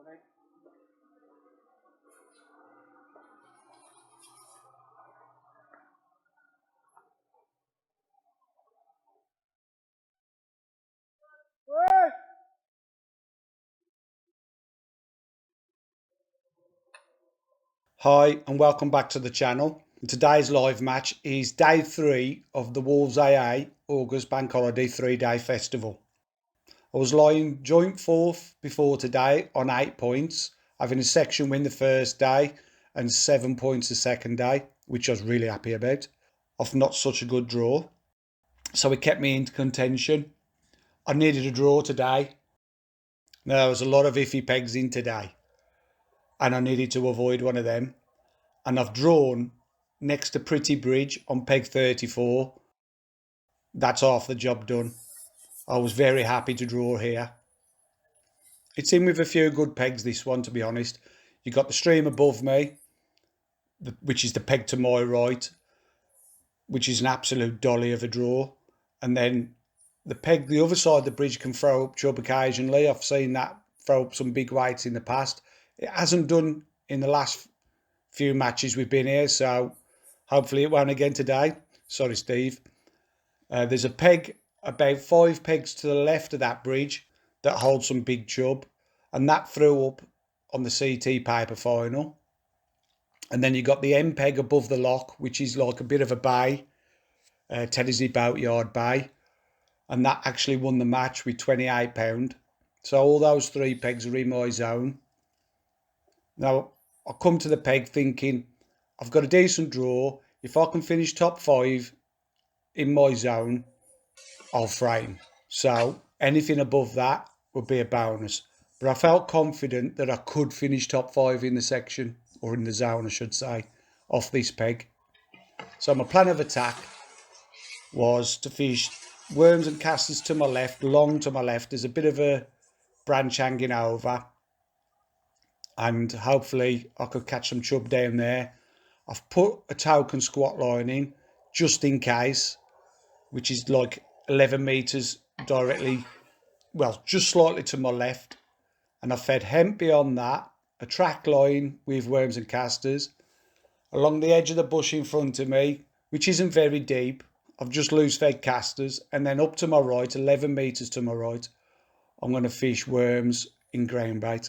Hi and welcome back to the channel. Today's live match is day 3 of the Wolves AA August Bank Holiday 3-day festival. I was lying joint 4th before today on 8 points, having a section win the first day and 7 points the second day, which I was really happy about, off not such a good draw. So it kept me into contention. I needed a draw today. Now there was a lot of iffy pegs in today and I needed to avoid one of them. And I've drawn next to Penkridge on peg 34. That's half the job done. I was very happy to draw here. It's in with a few good pegs, this one, to be honest. You got the stream above me, which is the peg to my right, which is an absolute dolly of a draw. And then the peg the other side of the bridge can throw up chub occasionally. I've seen that throw up some big weights in the past. It hasn't done in the last few matches we've been here, so hopefully it won't again today. Sorry, Steve. There's a peg about 5 pegs to the left of that bridge that holds some big chub, and that threw up on the CT paper final. And then you got the M peg above the lock, which is like a bit of a bay, Teddesley Boatyard Bay, and that actually won the match with £28. So all those 3 pegs are in my zone. Now I come to the peg thinking I've got a decent draw. If I can finish top 5 in my zone, I'll frame. So anything above that would be a bonus. But I felt confident that I could finish top 5 in the section, or in the zone I should say, off this peg. So my plan of attack was to fish worms and casters to my left, long to my left. There's a bit of a branch hanging over, and hopefully I could catch some chub down there. I've put a token squat line in just in case, which is like 11 metres directly, well, just slightly to my left. And I fed hemp beyond that, a track line with worms and casters, along the edge of the bush in front of me, which isn't very deep. I've just loose fed casters, and then up to my right, 11 metres to my right, I'm going to fish worms in ground bait.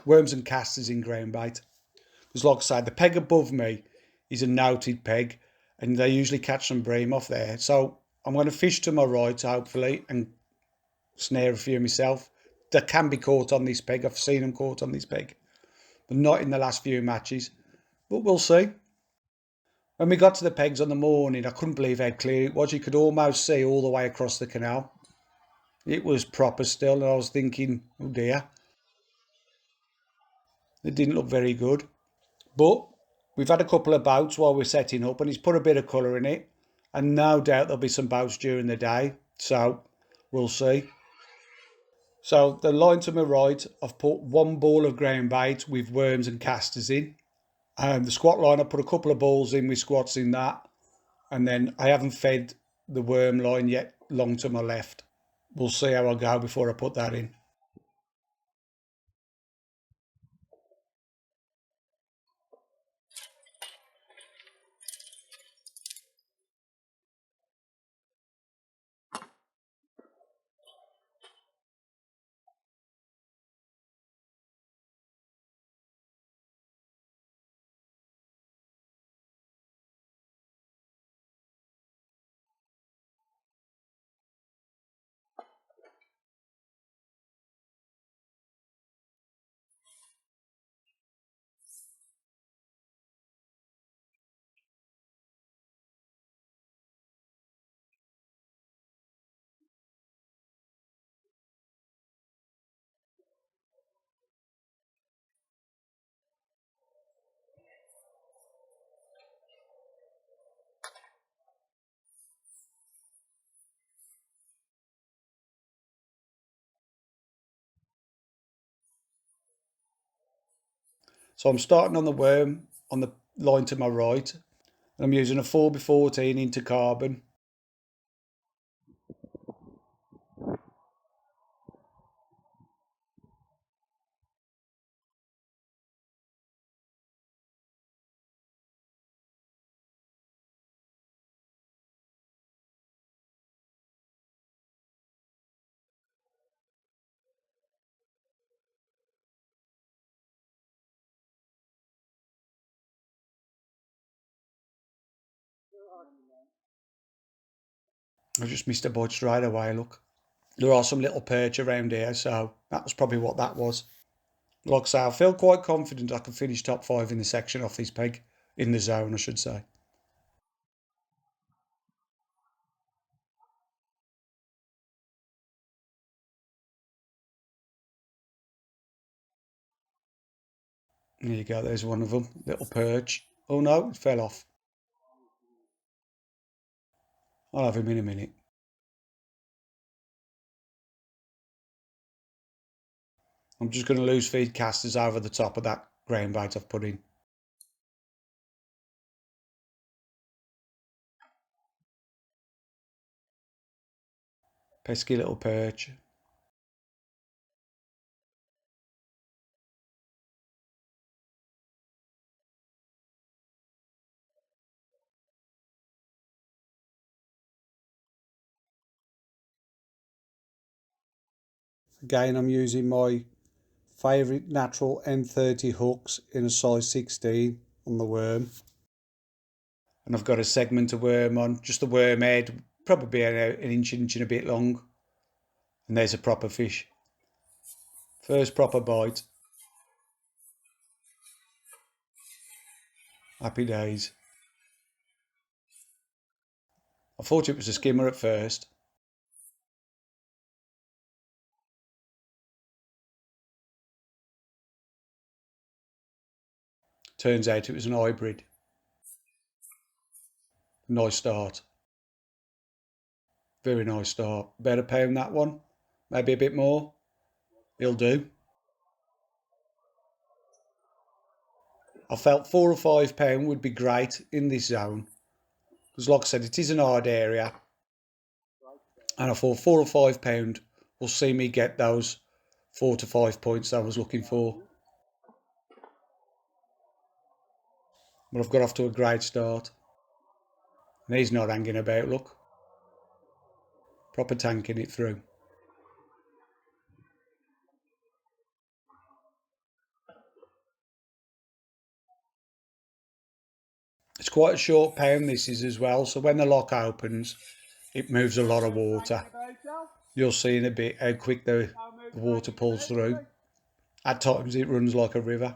Worms and casters in ground bait. Because like I said, the peg above me is a noted peg, and they usually catch some bream off there. So I'm going to fish to my right, hopefully, and snare a few myself. That can be caught on this peg. I've seen them caught on this peg, but not in the last few matches. But we'll see. When we got to the pegs on the morning, I couldn't believe how clear it was. You could almost see all the way across the canal. It was proper still, and I was thinking, oh dear, it didn't look very good. But we've had a couple of boats while we're setting up, and it's put a bit of colour in it. And no doubt there'll be some boats during the day. So we'll see. So the line to my right, I've put 1 ball of ground bait with worms and casters in. And the squat line, I put a couple of balls in with squats in that. And then I haven't fed the worm line yet, long to my left. We'll see how I go before I put that in. So I'm starting on the worm on the line to my right. And I'm using a 4x14 into carbon. I just missed a bite straight away, look. There are some little perch around here, so that was probably what that was. Like I say, I feel quite confident I can finish top 5 in the section off this peg. In the zone, I should say. There you go, there's one of them. Little perch. Oh no, it fell off. I'll have him in a minute. I'm just going to loose feed casters over the top of that ground bait I've put in. Pesky little perch. Again, I'm using my favourite natural M30 hooks in a size 16 on the worm. And I've got a segment of worm on, just the worm head, probably an inch and a bit long. And there's a proper fish. First proper bite. Happy days. I thought it was a skimmer at first. Turns out it was an hybrid. Nice start. Very nice start. Better pound that one. Maybe a bit more. He'll do. I felt £4 or £5 would be great in this zone. Because like I said, it is an hard area. And I thought £4 or £5 will see me get those 4 to 5 points I was looking for. But I've got off to a great start. And he's not hanging about, look. Proper tanking it through. It's quite a short pound this is as well, so when the lock opens, it moves a lot of water. You'll see in a bit how quick the water pulls through. At times it runs like a river.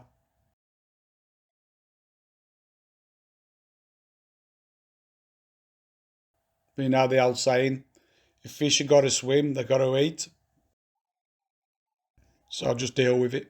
But you know the old saying, if fish have got to swim, they've got to eat. So I'll just deal with it.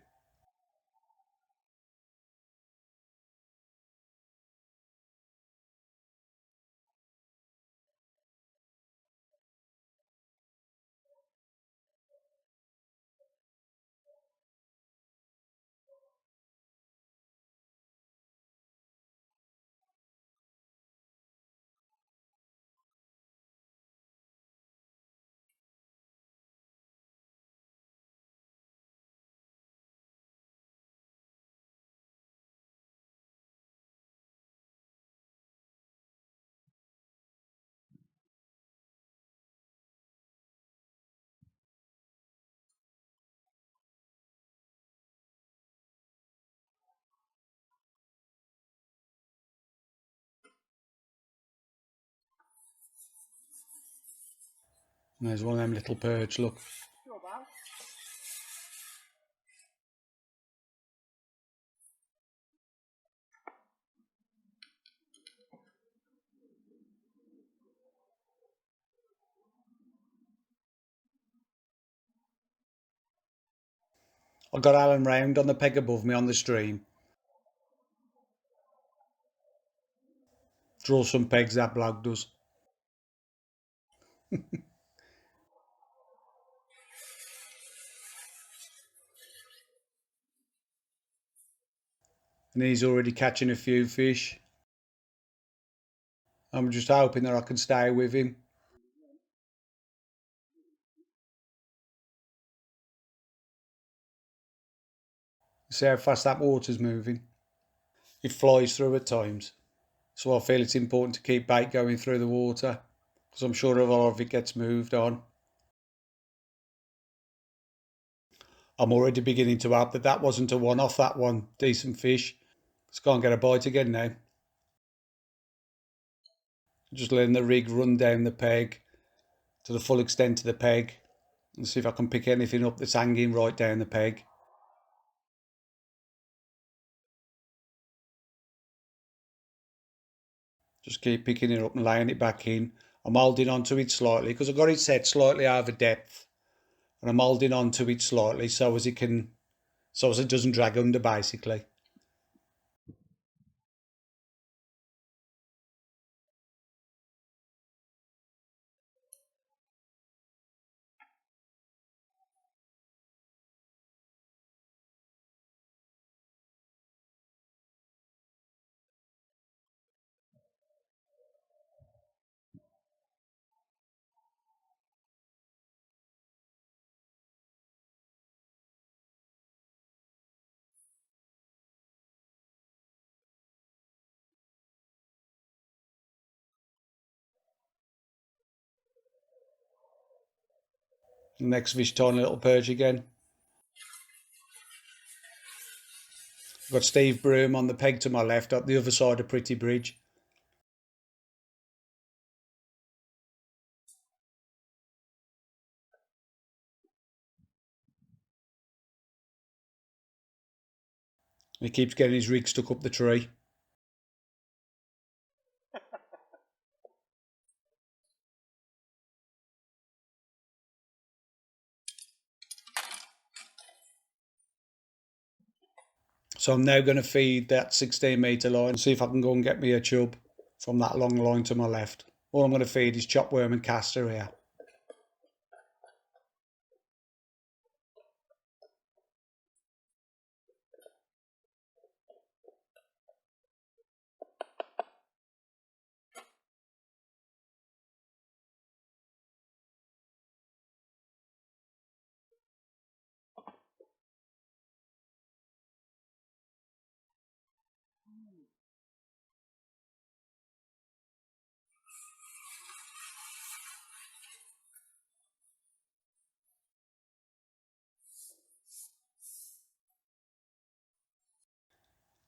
And there's one of them little perch, look. I got Alan round on the peg above me on the stream. Draw some pegs, that bloke does. And he's already catching a few fish. I'm just hoping that I can stay with him. See how fast that water's moving. It flies through at times. So I feel it's important to keep bait going through the water, because I'm sure a lot of it gets moved on. I'm already beginning to hope that that wasn't a one-off, that one. Decent fish. Let's go and get a bite again now. Just letting the rig run down the peg. to the full extent of the peg and see if I can pick anything up that's hanging right down the peg. Just keep picking it up and laying it back in. I'm holding onto it slightly because I've got it set slightly over depth, and I'm holding onto it slightly so as it doesn't drag under basically. Next fish, tiny little perch again. I've got Steve Broom on the peg to my left up the other side of Pretty Bridge. He keeps getting his rig stuck up the tree. So I'm now going to feed that 16 metre line and see if I can go and get me a chub from that long line to my left. All I'm going to feed is chopworm and castor here.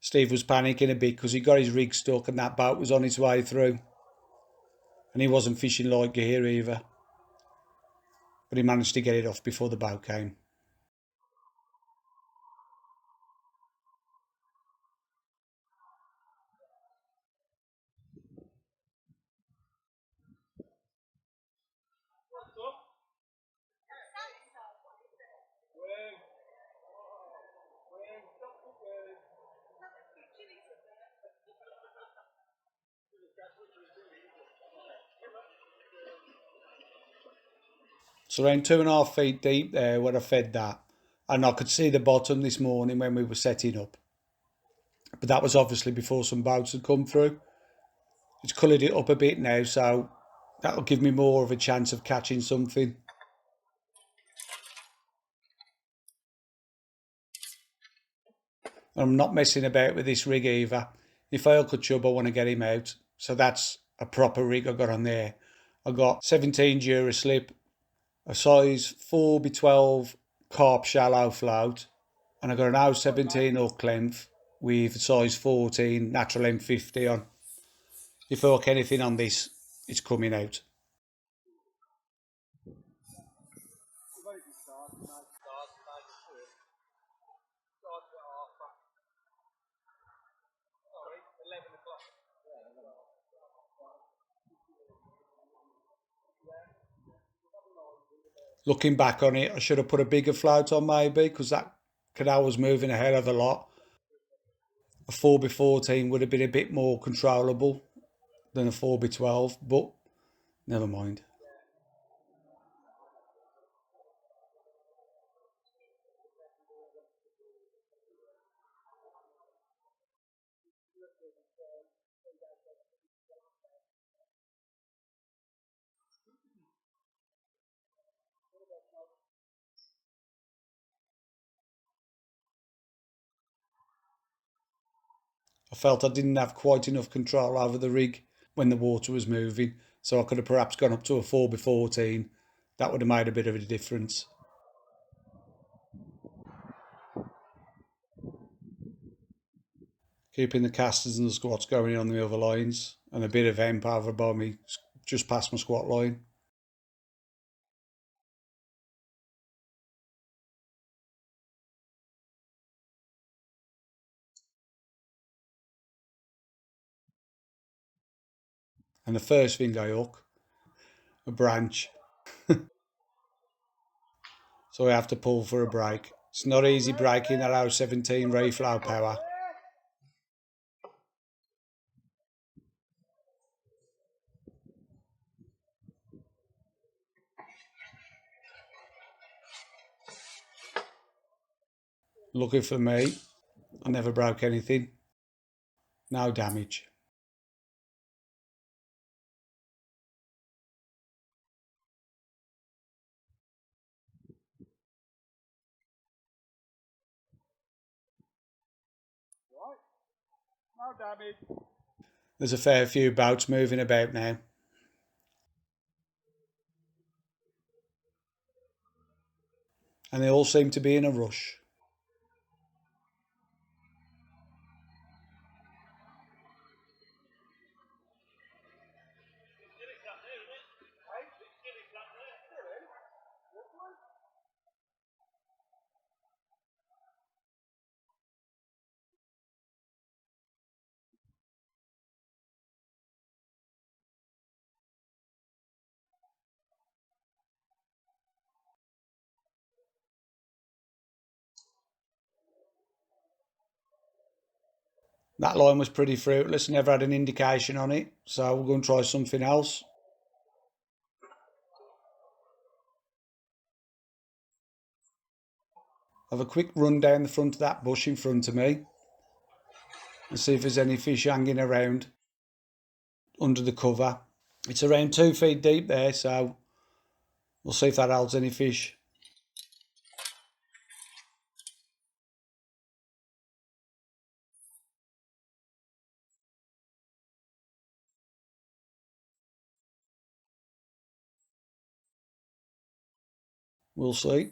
Steve was panicking a bit because he got his rig stuck and that boat was on its way through. And he wasn't fishing like gear either. But he managed to get it off before the boat came. So around 2.5 feet deep there where I fed that. And I could see the bottom this morning when we were setting up. But that was obviously before some boats had come through. It's coloured it up a bit now, so that'll give me more of a chance of catching something. I'm not messing about with this rig either. If I hook a chub, I want to get him out. So that's a proper rig I got on there. I got 17 Dura slip, a size 4x12 carp shallow float, and I got an O17 hook length with a size 14 natural M50 on. If I hook anything on this, it's coming out. Looking back on it, I should have put a bigger float on maybe because that canal was moving a hell of a lot. A 4x14 would have been a bit more controllable than a 4x12, but never mind. I felt I didn't have quite enough control over the rig when the water was moving, so I could have perhaps gone up to a 4x14. That would have made a bit of a difference. Keeping the casters and the squats going on the other lines, and a bit of hemp over by me just past my squat line. And the first thing I hook, a branch. So I have to pull for a brake. It's not easy braking at our 17 reflow power. Lucky for me, I never broke anything. No damage. No damage. There's a fair few boats moving about now. And they all seem to be in a rush. That line was pretty fruitless, never had an indication on it, so we're going to try something else. Have a quick run down the front of that bush in front of me and see if there's any fish hanging around under the cover. It's around 2 feet deep there, so we'll see if that holds any fish. We'll see. I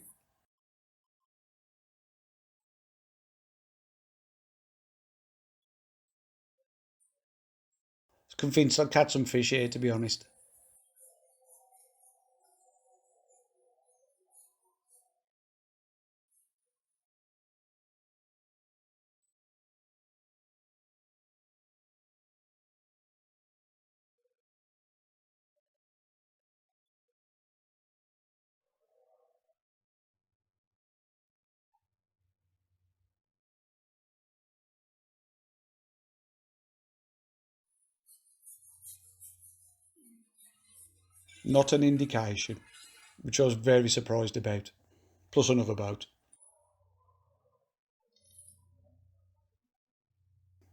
was convinced I'd catch some fish here, to be honest. Not an indication, which I was very surprised about. Plus another boat.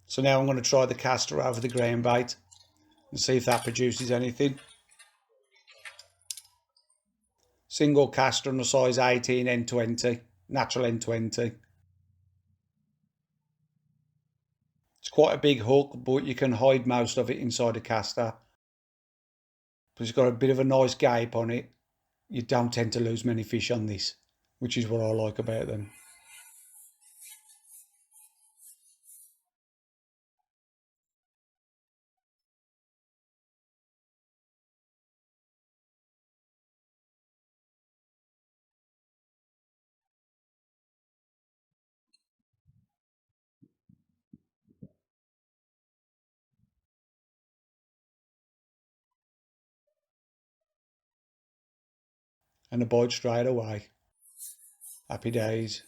So now I'm going to try the caster over the ground bait and see if that produces anything. Single caster on a size 18 N20, natural N20. It's quite a big hook, but you can hide most of it inside a caster. But it's got a bit of a nice gape on it. You don't tend to lose many fish on this, which is what I like about them. And a bite straight away. Happy days.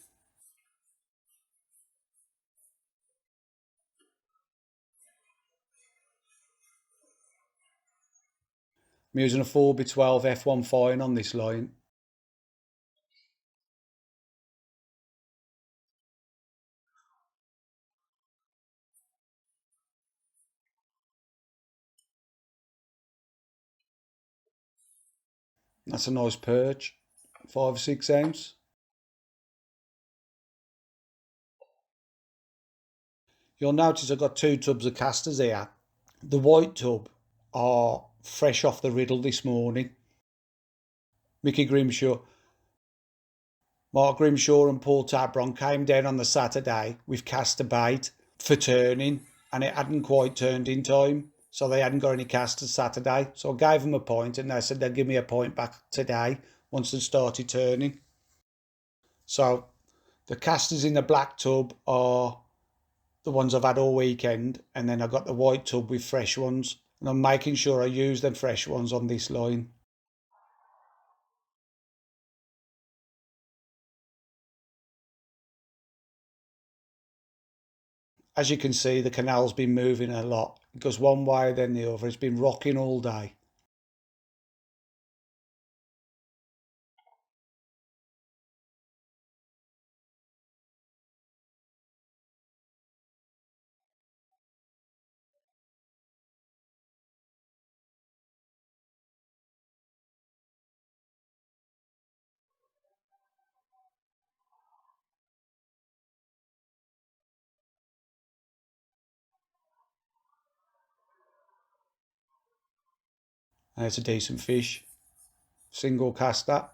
I'm using a 4x12 F1 fine on this line. That's a nice perch, 5 or 6 ounce. You'll notice I've got 2 tubs of casters here. The white tub are fresh off the riddle this morning. Mickey Grimshaw, Mark Grimshaw and Paul Tabron came down on the Saturday with caster bait for turning, and it hadn't quite turned in time, so they hadn't got any casters Saturday. So I gave them a point and they said they'd give me a point back today once they started turning. So the casters in the black tub are the ones I've had all weekend, and then I've got the white tub with fresh ones, And I'm making sure I use them fresh ones on this line. As you can see, the canal's been moving a lot. It goes one way then the other. It's been rocking all day. And it's a decent fish. Single caster.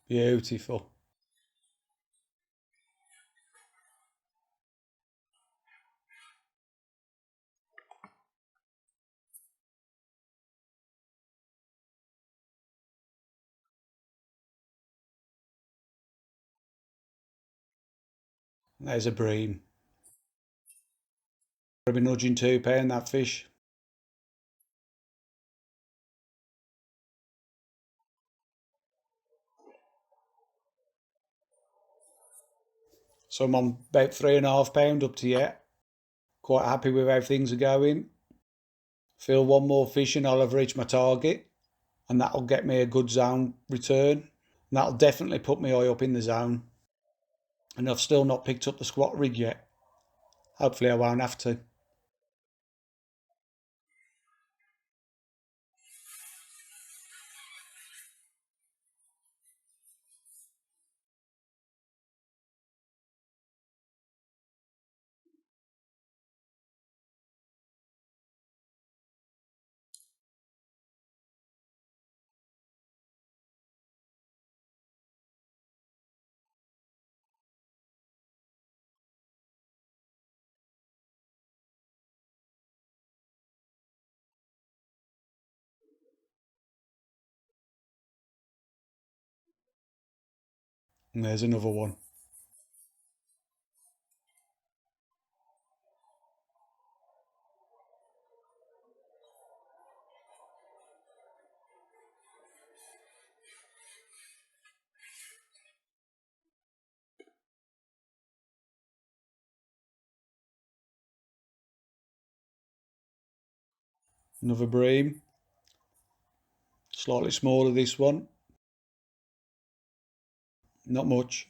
Beautiful. There's a bream. Probably nudging £2 that fish. So I'm on about £3.5 up to yet. Quite happy with how things are going. Feel one more fish and I'll have reached my target. And that'll get me a good zone return. And that'll definitely put me high up in the zone. And I've still not picked up the squat rig yet. Hopefully I won't have to. And there's another one. Another bream. Slightly smaller this one. Not much.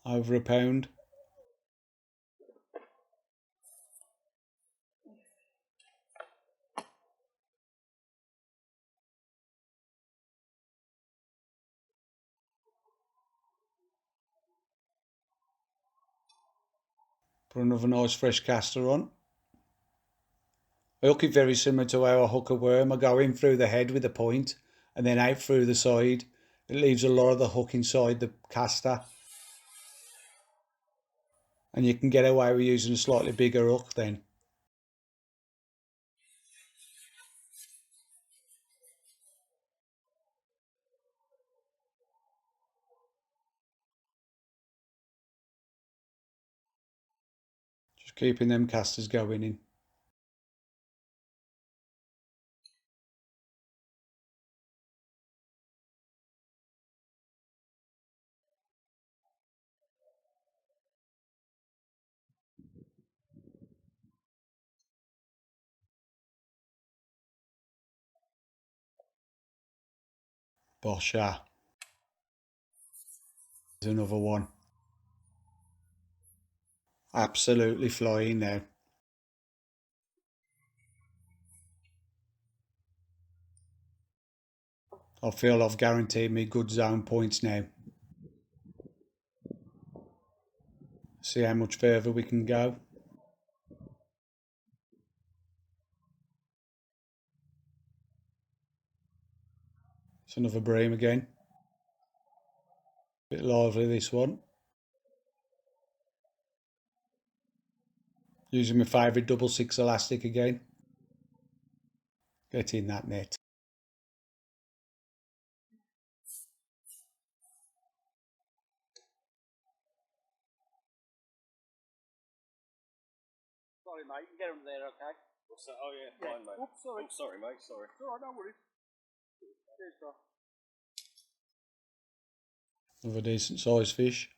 Over £1. Put another nice fresh caster on. I hook it very similar to how I hook a worm. I go in through the head with a point and then out through the side. It leaves a lot of the hook inside the caster. And you can get away with using a slightly bigger hook then. Just keeping them casters going in. Bosha. There's another one. Absolutely flying now. I feel I've guaranteed me good zone points now. See how much further we can go. It's another bream again. Bit lively this one. Using my favourite double six elastic again. Get in that net. Sorry, mate. You can get them there, okay? What's that? Oh, yeah, fine, mate. Oops, sorry. Oh, sorry, mate, sorry. It's alright, no worries. Cheers, bro. Another decent sized fish.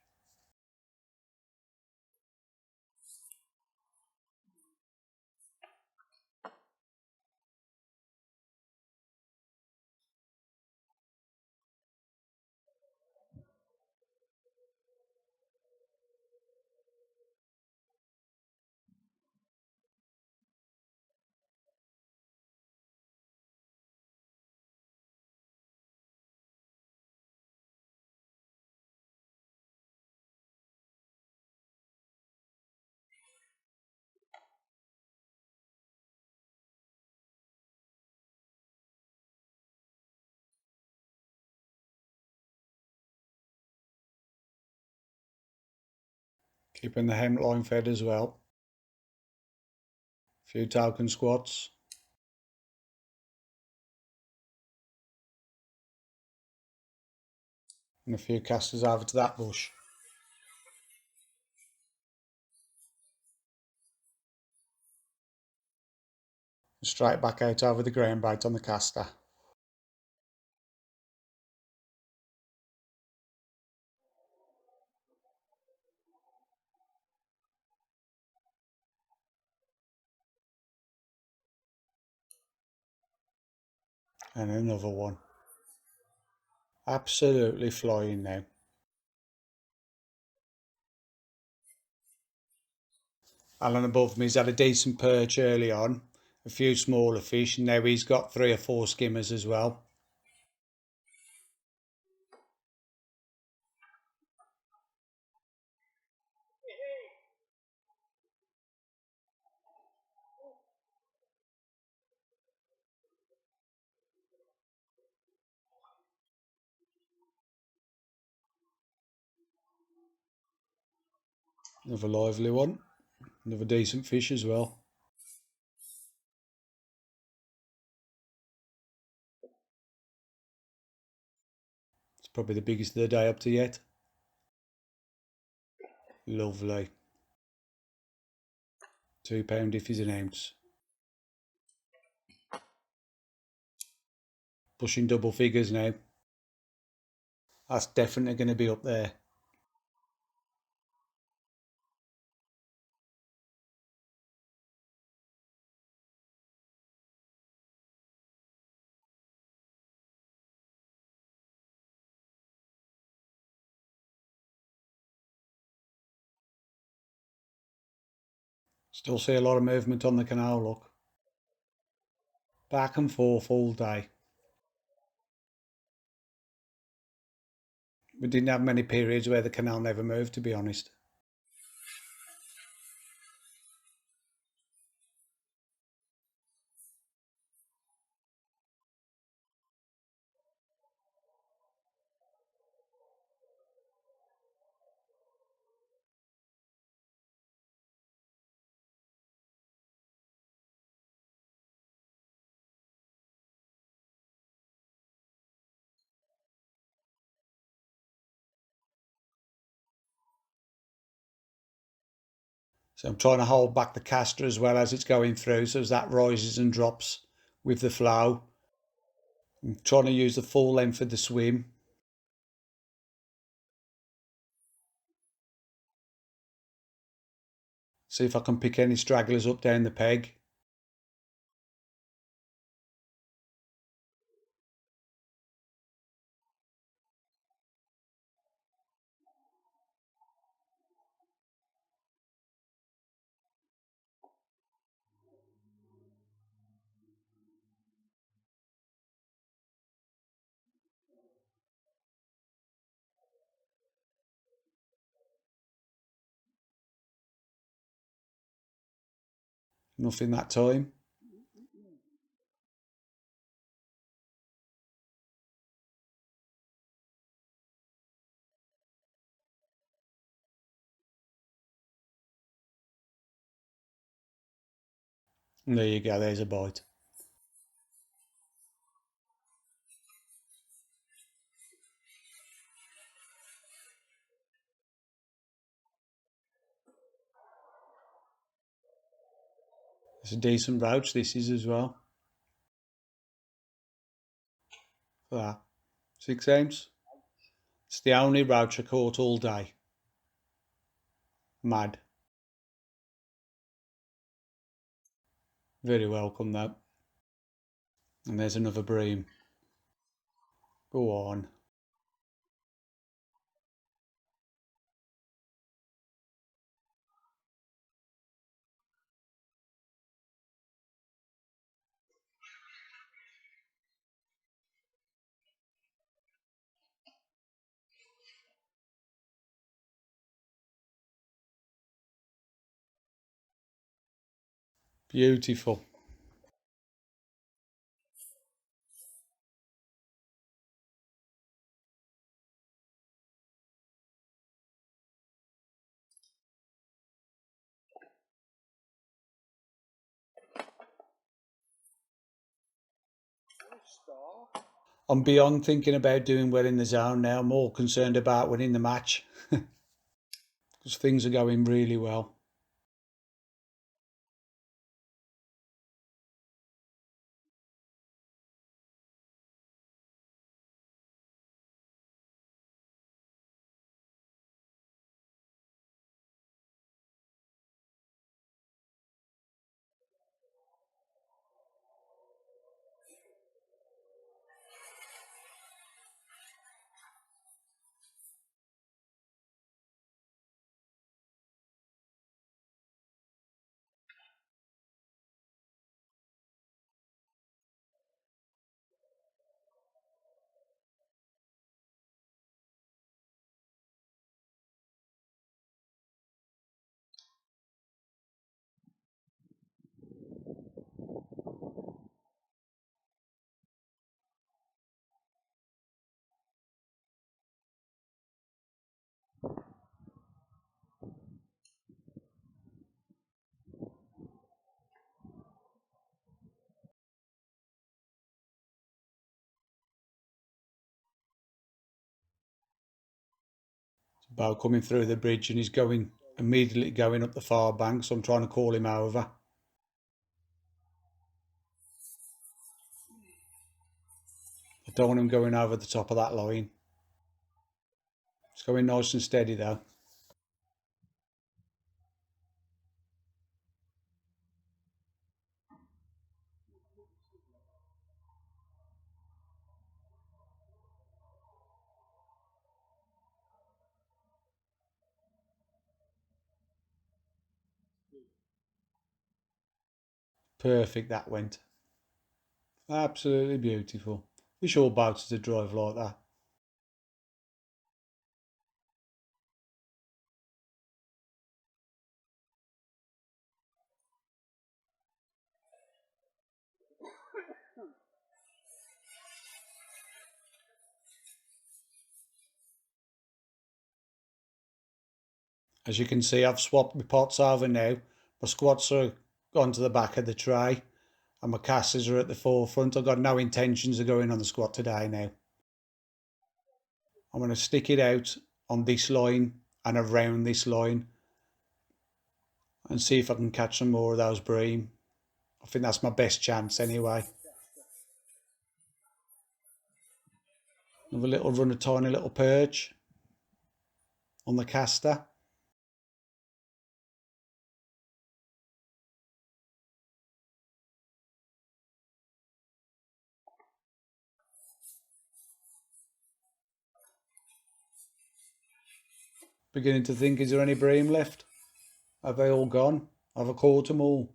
Keeping the hemline fed as well. A few token squats. And a few casters over to that bush. And straight back out over the ground bait on the caster. And another one. Absolutely flying now. Alan above me's had a decent perch early on. A few smaller fish, and now he's got 3 or 4 skimmers as well. Another lively one. Another decent fish as well. It's probably the biggest of the day up to yet. Lovely. £2 if he's an ounce. Pushing double figures now. That's definitely going to be up there. Still see a lot of movement on the canal, look. Back and forth all day. We didn't have many periods where the canal never moved, to be honest. So I'm trying to hold back the caster as well as it's going through, so as that rises and drops with the flow. I'm trying to use the full length of the swim. See if I can pick any stragglers up down the peg. Nothing that time. And there you go, there's a bite. It's a decent roach, this is as well. For that. 6 ounce. It's the only roach I caught all day. Mad. Very welcome though. And there's another bream. Go on. Beautiful. I'm beyond thinking about doing well in the zone now. I'm more concerned about winning the match. Because things are going really well. About coming through the bridge and he's immediately going up the far bank, so I'm trying to call him over. I don't want him going over the top of that line. It's going nice and steady though. Perfect that went. Absolutely beautiful. Wish all boats to drive like that. As you can see, I've swapped my pots over now. My squats are gone to the back of the tray and my casters are at the forefront. I've got no intentions of going on the squat today now. I'm going to stick it out on this line and around this line and see if I can catch some more of those bream. I think that's my best chance anyway. Another little run of tiny little perch on the caster. Beginning to think, is there any bream left? Have they all gone? Have I caught them all?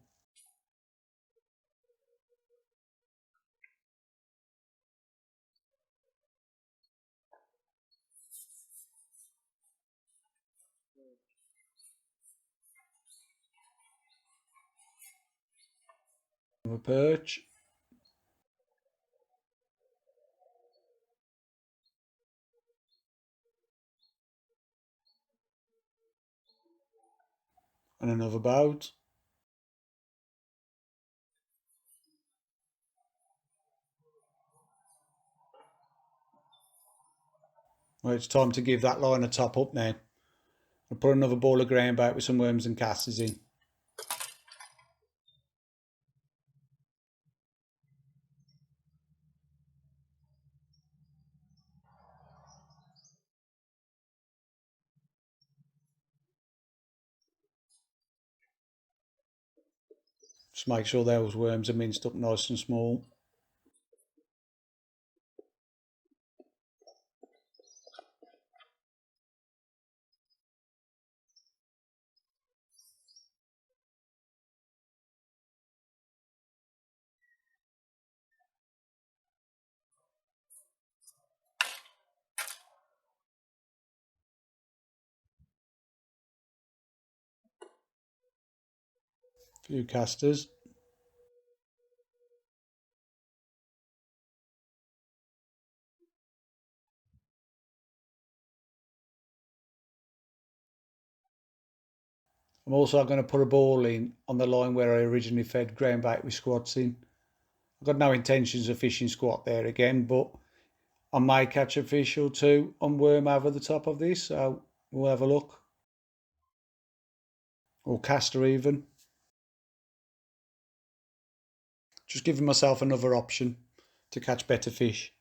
Another perch. And another boat. Well, it's time to give that line a top up now. I'll put another ball of ground bait with some worms and casters in. Just make sure those worms are minced up nice and small. A few casters. I'm also going to put a ball in on the line where I originally fed ground bait with squats in. I've got no intentions of fishing squat there again, but I may catch a fish or two on worm over the top of this, so we'll have a look. Or caster even. Just giving myself another option to catch better fish.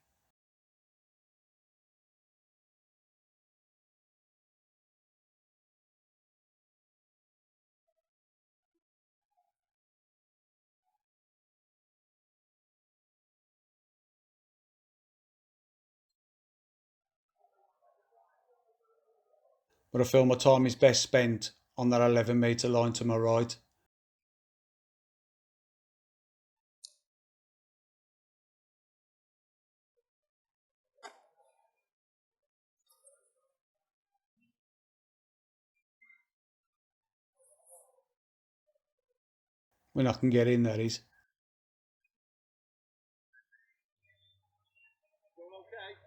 But I feel my time is best spent on that 11 metre line to my right. When I can get in, that is. Doing okay?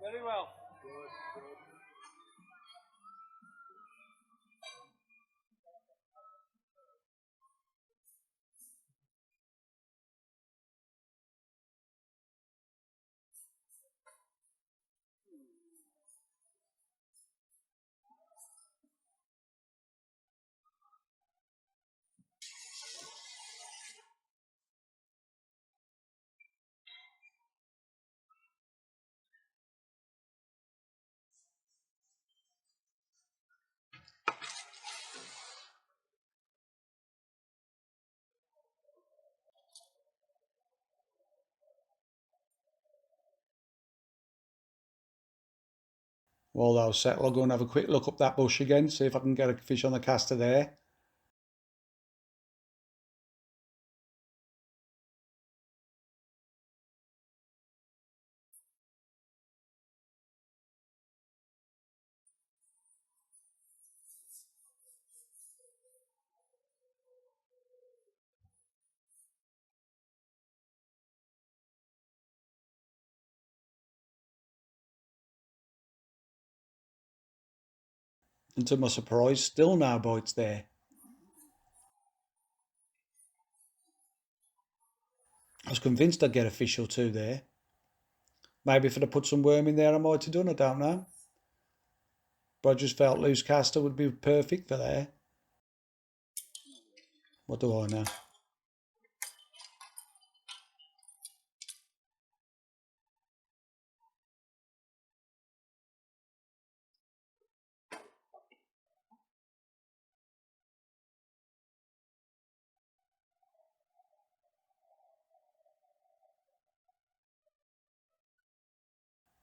Very well. While those settle, I'll go and have a quick look up that bush again, see if I can get a fish on the caster there. And to my surprise, still no bites there. I was convinced I'd get a fish or two there. Maybe if I'd have put some worm in there, I might have done, I don't know. But I just felt loose caster would be perfect for there. What do I know?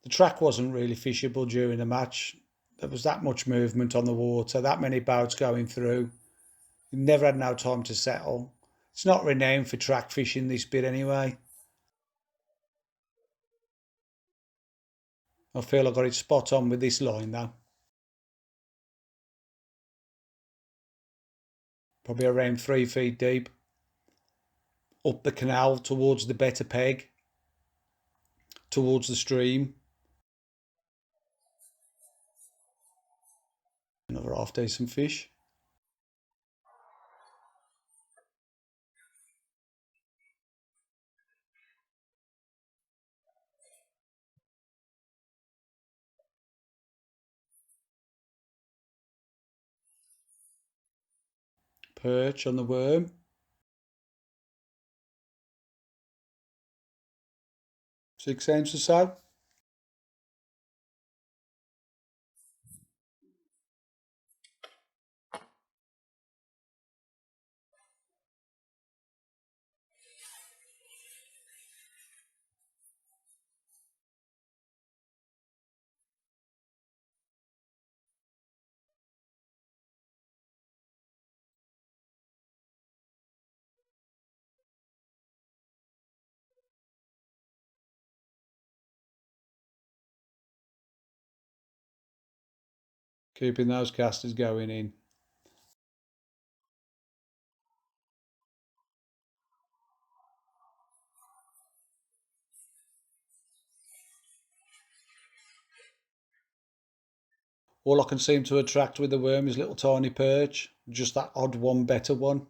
The track wasn't really fishable during the match. There was that much movement on the water, that many boats going through. You never had no time to settle. It's not renowned for track fishing, this bit anyway. I feel I got it spot on with this line though. Probably around 3 feet deep. Up the canal towards the better peg. Towards the stream. Another half decent fish. Perch on the worm. 6 cents or so. Keeping those casters going in. All I can seem to attract with the worm is little tiny perch, just that odd one better one.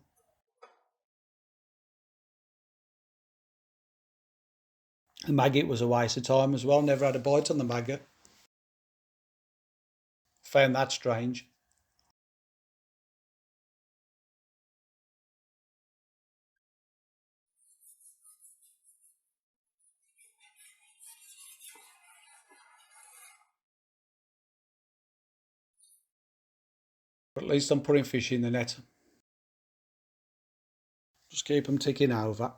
The maggot was a waste of time as well, never had a bite on the maggot. Found that strange. But at least I'm putting fish in the net. Just keep them ticking over.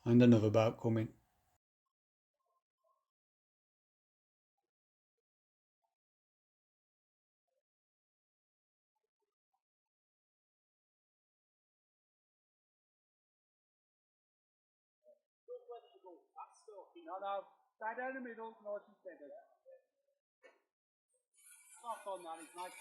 And another boat coming. No. Stay down the middle, nice and steady. Soft on that, mate.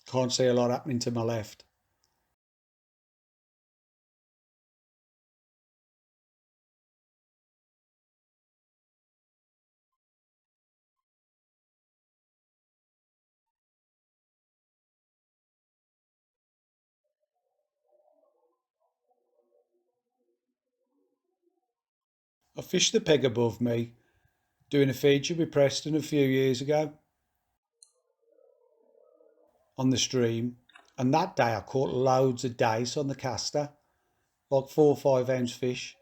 Can't see a lot happening to my left. I fished the peg above me, doing a feature with Preston a few years ago on the stream, and that day I caught loads of dace on the caster, like 4 or 5 ounce fish.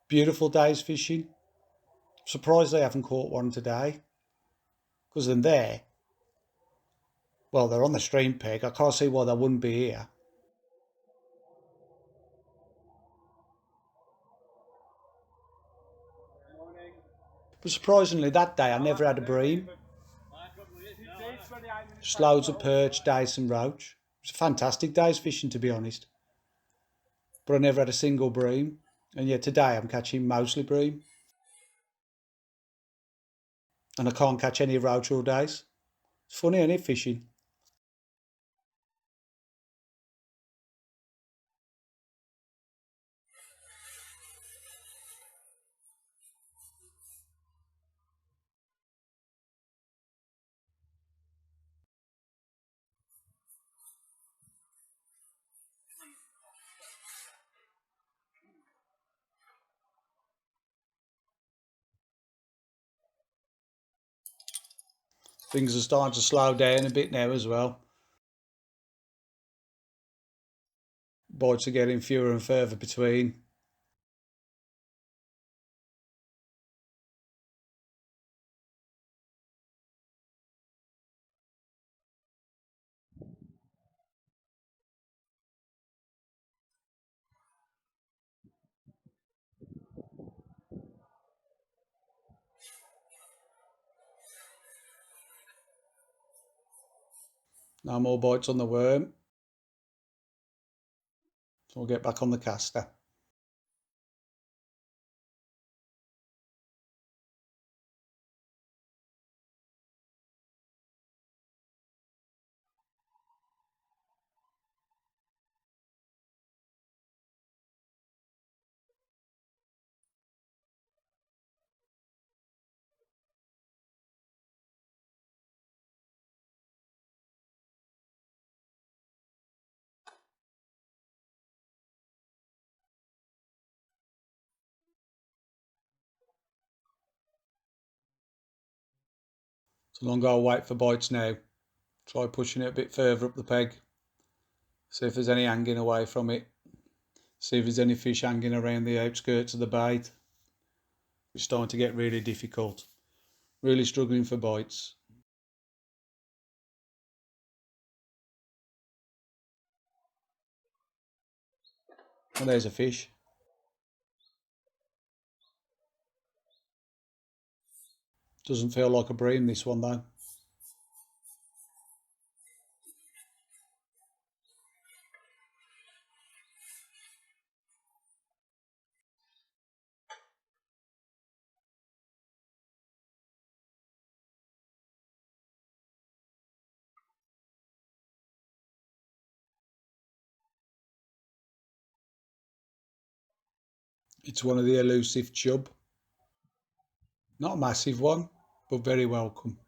Beautiful days fishing. Surprised I haven't caught one today, because they're there. Well, they're on the stream peg. I can't see why they wouldn't be here. But surprisingly, that day I never had a bream. Just loads of perch, dace and roach. It was a fantastic day's fishing, to be honest. But I never had a single bream. And yet today I'm catching mostly bream. And I can't catch any roach or dace. It's funny, isn't it, fishing? Things are starting to slow down a bit now as well. Bites are getting fewer and further between. No more bites on the worm. So we'll get back on the caster. So long I'll wait for bites now. Try pushing it a bit further up the peg. See if there's any hanging away from it. See if there's any fish hanging around the outskirts of the bait. It's starting to get really difficult. Really struggling for bites. Well, there's a fish. Doesn't feel like a bream, this one though. It's one of the elusive chub. Not a massive one, but very welcome.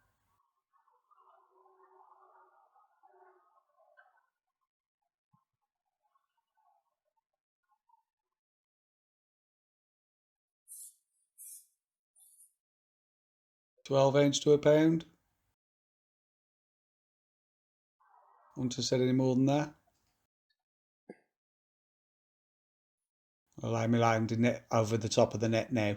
£12 to a pound. Want to say any more than that? I'll lay my landing net over the top of the net now.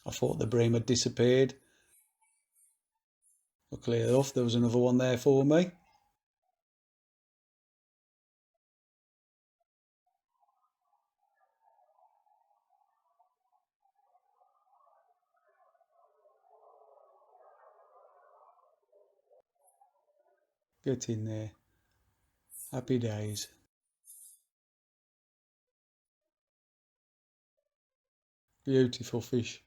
I thought the bream had disappeared. Luckily enough, there was another one there for me. Get in there. Happy days. Beautiful fish.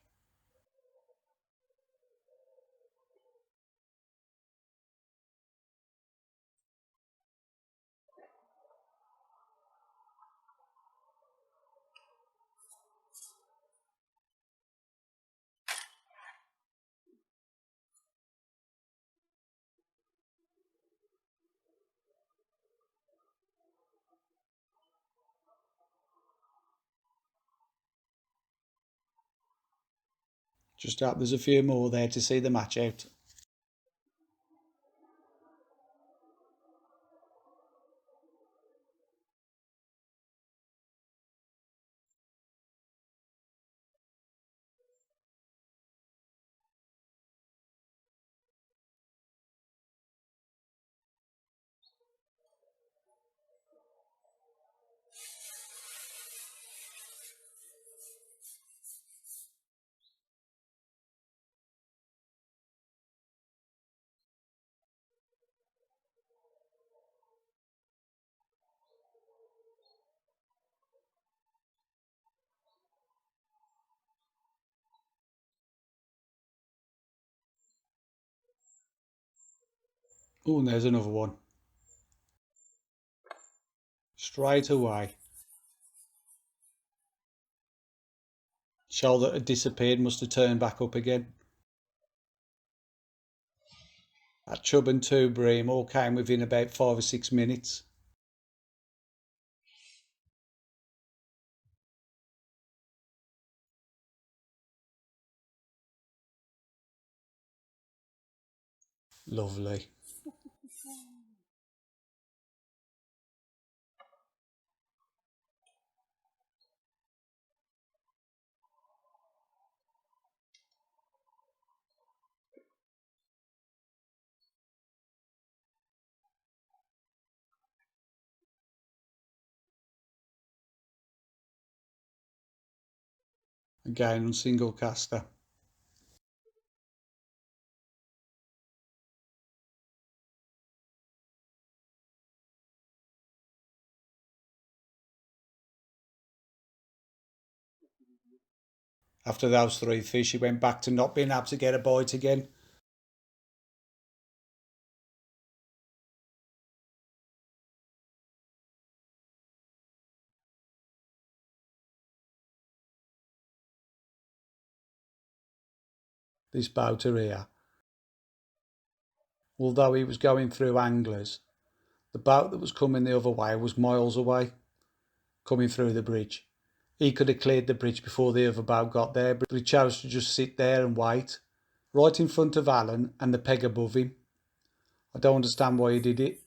Just hope there's a few more there to see the match out. Oh, and there's another one. Straight away. Shoal that had disappeared must have turned back up again. That chub and two bream all came within about 5 or 6 minutes. Lovely. Again on single caster. After those 3 fish, he went back to not being able to get a bite again. This boater here, although he was going through anglers, the boat that was coming the other way was miles away, coming through the bridge. He could have cleared the bridge before the other boat got there, but he chose to just sit there and wait, right in front of Alan and the peg above him. I don't understand why he did it.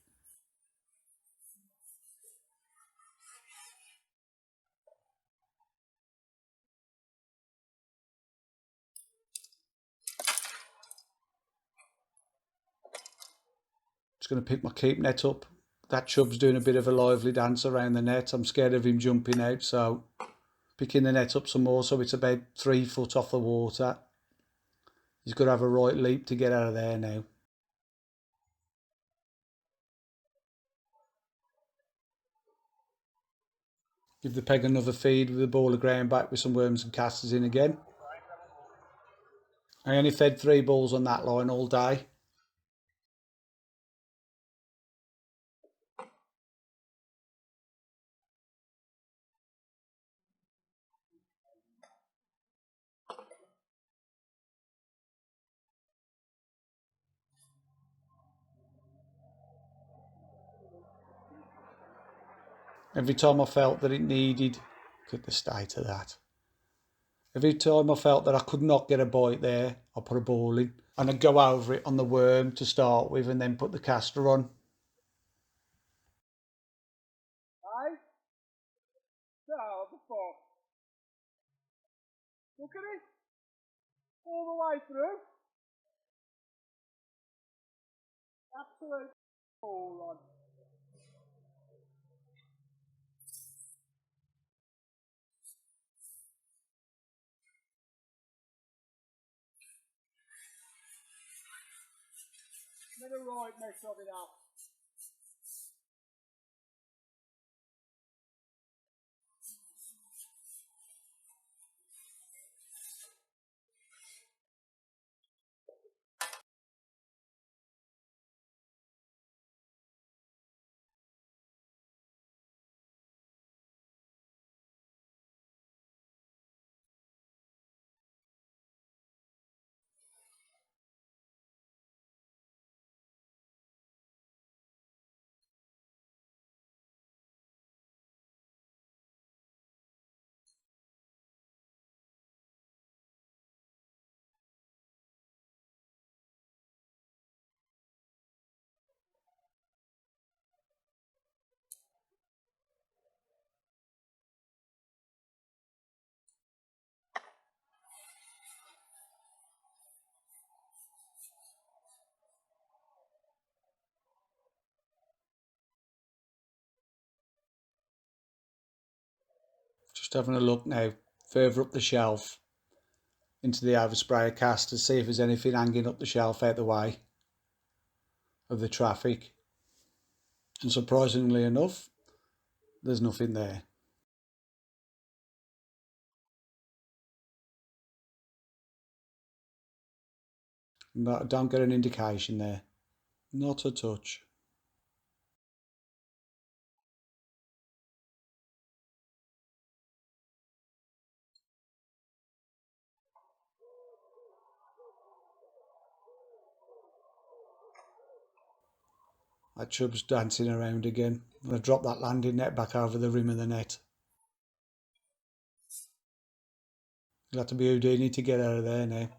Just going to pick my keep net up. That chub's doing a bit of a lively dance around the net. I'm scared of him jumping out, so picking the net up some more so it's about 3 foot off the water. He's got to have a right leap to get out of there now. Give the peg another feed with a ball of ground back with some worms and casters in again. I only fed 3 balls on that line all day. Every time I felt that it needed, look at the state of that. Every time I felt that I could not get a bite there, I put a ball in and I'd go over it on the worm to start with and then put the caster on. Aye? So, before. Look at it. All the way through. Absolute moron. Made a right mess of it up. Just having a look now, further up the shelf into the oversprayer cast to see if there's anything hanging up the shelf out the way of the traffic. And surprisingly enough, there's nothing there. No, I don't get an indication there. Not a touch. That chub's dancing around again. I'm going to drop that landing net back over the rim of the net. You'll have to be Houdini to get out of there now.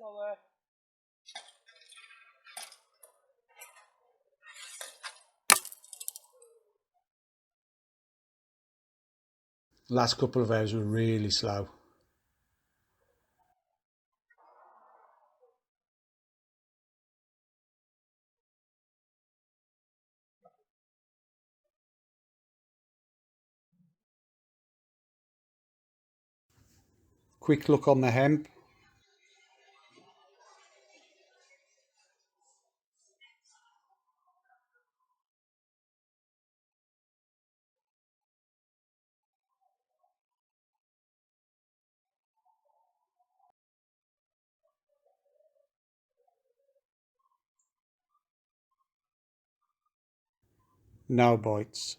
Not there. The last couple of hours were really slow. Quick look on the hemp. No bites.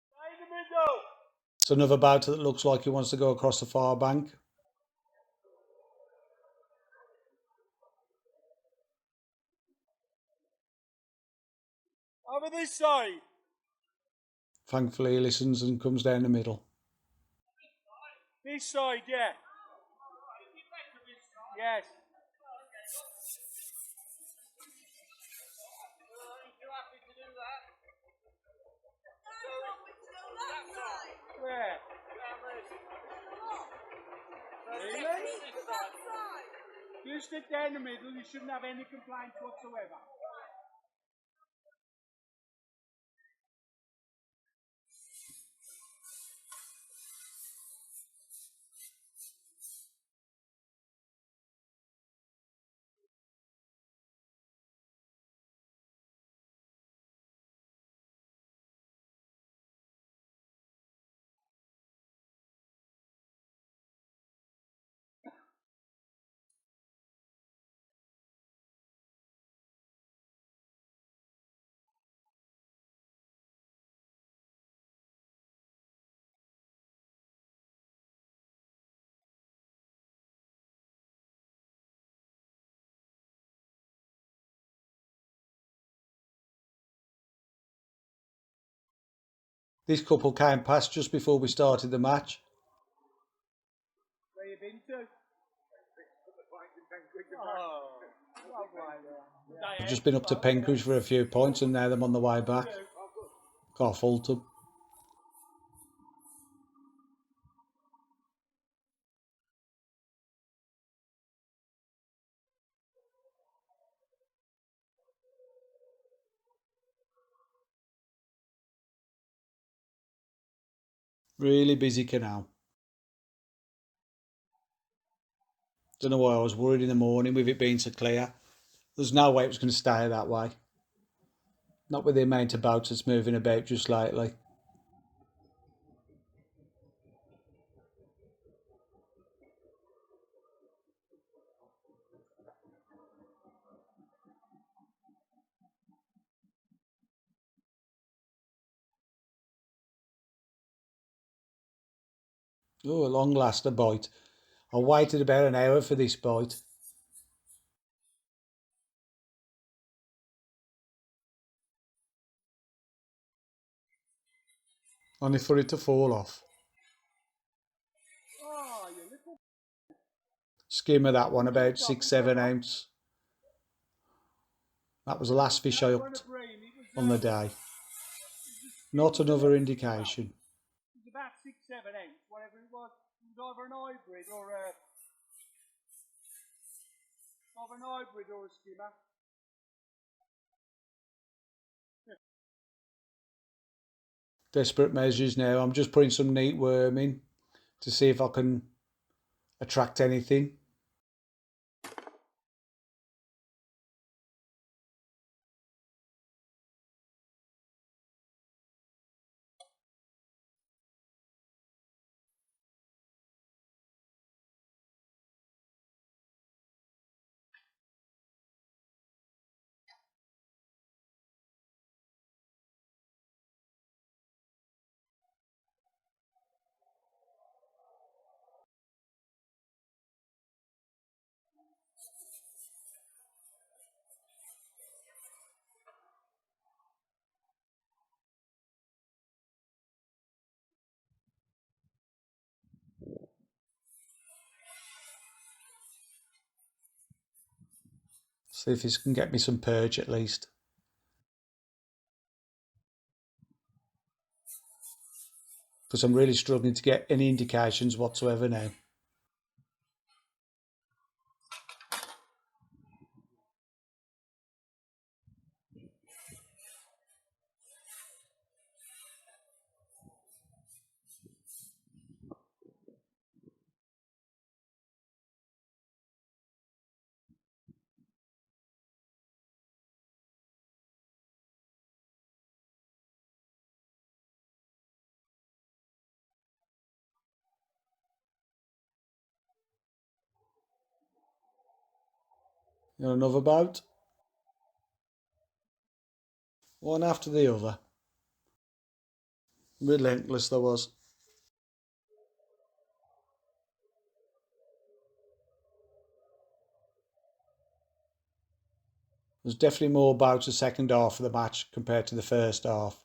Stay in the middle. It's another boater that looks like he wants to go across the far bank. Over this side. Thankfully he listens and comes down the middle. This side, yeah. Yes. Where? Really? You stick down the middle, you shouldn't have any complaints whatsoever. This couple came past just before we started the match. Where you been to? Oh, lovely. I've just been up to Penkridge for a few points and now I'm on the way back. Can't fault them. Really busy canal. Don't know why I was worried in the morning with it being so clear. There's no way it was going to stay that way. Not with the amount of boats that's moving about just lately. Oh, at long last a bite. I waited about an hour for this bite. Only for it to fall off. Oh, you little. Skim of that one, about 6-7 ounce. That was the last fish I hooked on the day. Not another indication. It was about 6-7 ounce, whatever it was. It was either an hybrid or a. Either an hybrid or a skimmer. Desperate measures now. I'm just putting some neat worm in to see if I can attract anything. See if this can get me some perch at least. Because I'm really struggling to get any indications whatsoever now. You know, another boat. One after the other. Relentless there was. There's definitely more about the second half of the match compared to the first half.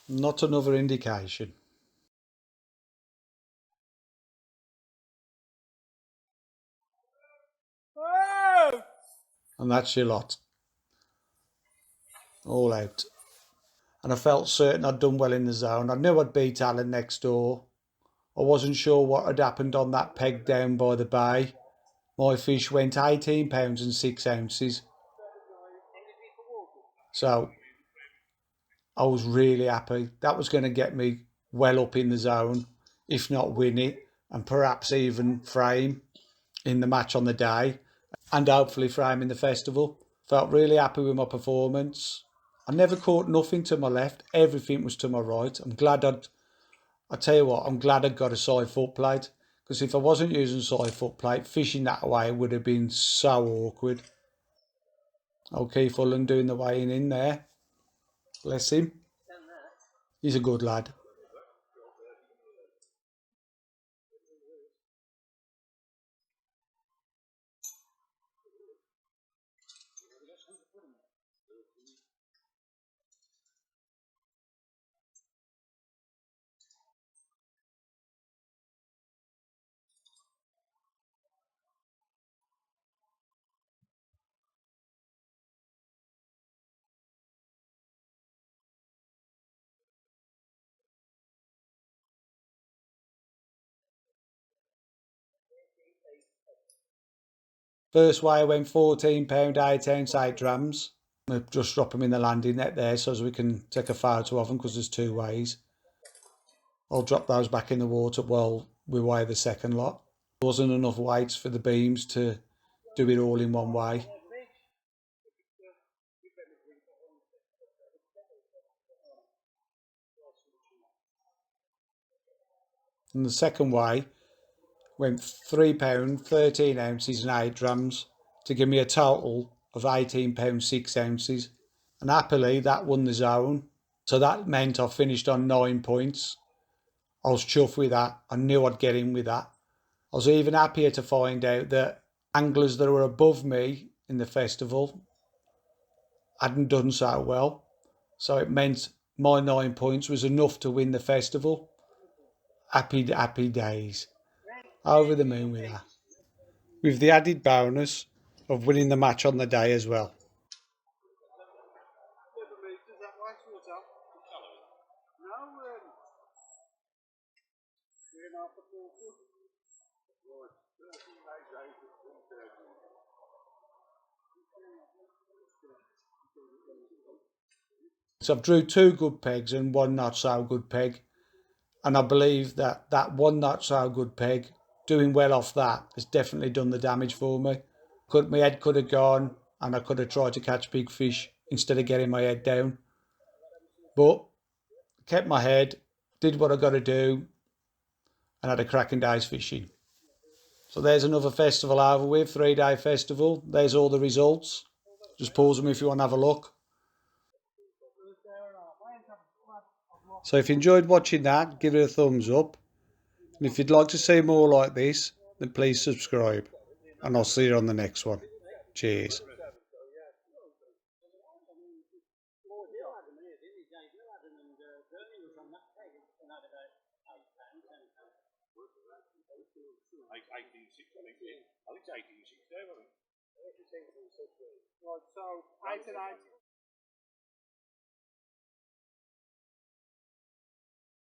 Not another indication. Oh! And that's your lot. All out. And I felt certain I'd done well in the zone. I knew I'd beat Alan next door. I wasn't sure what had happened on that peg down by the bay. My fish went £18 and 6 ounces. So I was really happy. That was going to get me well up in the zone, if not win it, and perhaps even frame in the match on the day, and hopefully frame in the festival. Felt really happy with my performance. I never caught nothing to my left. Everything was to my right. I tell you what, I'm glad I got a side foot plate, because if I wasn't using side foot plate, fishing that way would have been so awkward. Keith Ullen doing the weighing in there. Bless him. He's a good lad. First way I went £14, 8 ounce 8 drams. We'll just drop them in the landing net there so as we can take a photo of them, because there's two ways. I'll drop those back in the water while we weigh the second lot. There wasn't enough weights for the beams to do it all in one way. And the second way went £3, 13 ounces and 8 drams to give me a total of £18, 6 ounces. And happily that won the zone. So that meant I finished on 9 points. I was chuffed with that. I knew I'd get in with that. I was even happier to find out that anglers that were above me in the festival hadn't done so well. So it meant my 9 points was enough to win the festival. Happy, happy days. Over the moon with that. With the added bonus of winning the match on the day as well. So I've drew 2 good pegs and 1 not so good peg. And I believe that that 1 not so good peg, doing well off that, has definitely done the damage for me. My head could have gone and I could have tried to catch big fish instead of getting my head down. But kept my head, did what I got to do, and had a cracking day's fishing. So there's another festival over with, 3-day festival. There's all the results. Just pause them if you want to have a look. So if you enjoyed watching that, give it a thumbs up. And if you'd like to see more like this, then please subscribe. And I'll see you on the next one. Cheers. I think it's 18.6 there, wasn't it? Right, so 8 and 8.